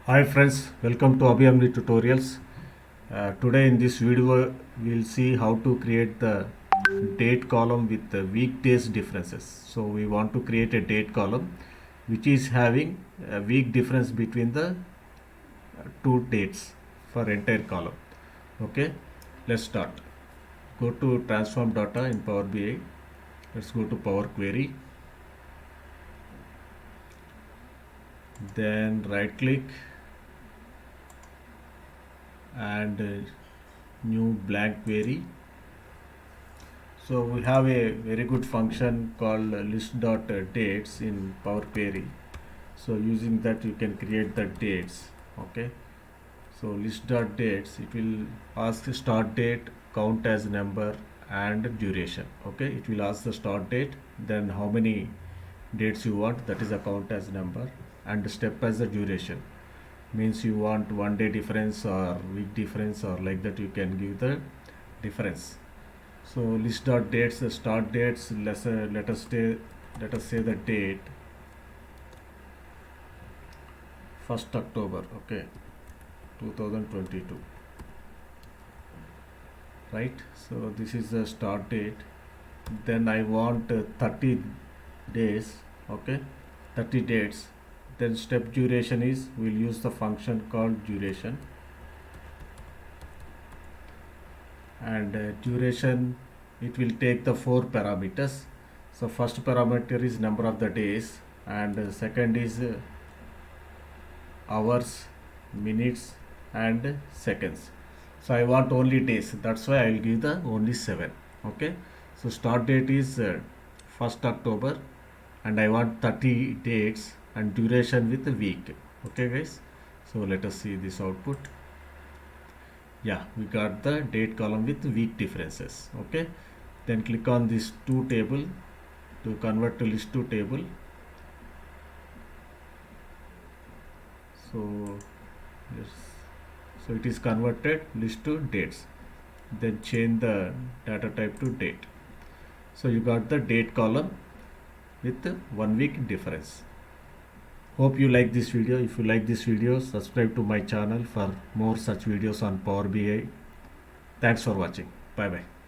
Hi friends, welcome to Abhiyamni Tutorials. Today in this video we'll see how to create the date column with the weekdays differences. So we want to create a date column which is having a week difference between the two dates for entire column. Okay, let's start. Go to transform data in Power BI. Let's go to Power Query. Then right click and new blank query. So we have a very good function called list.dates in Power Query. So using that you can create the dates. Okay. So list.dates, it will ask start date, count as number and duration. Okay. It will ask the start date, then how many dates you want, that is a count as number, and step as the duration. Means you want 1 day difference or week difference or like that, you can give the difference. So list dot dates, the start dates. Let us say the date 1st October. Okay, 2022. Right. So this is the start date. Then I want 30 days. Okay, 30 dates. Then step duration is, we'll use the function called duration, and duration, it will take the 4 parameters. So first parameter is number of the days, and second is hours, minutes and seconds. So I want only days, that's why I will give the only 7. Okay, so start date is 1st October, and I want 30 dates and duration with a week. Okay guys, so let us see this output. Yeah, we got the date column with week differences. Okay, then click on this to table to convert to list to table. So yes, so it is converted list to dates. Then change the data type to date. So you got the date column with 1 week difference. Hope you like this video. If you like this video, subscribe to my channel for more such videos on Power BI. Thanks for watching. Bye bye.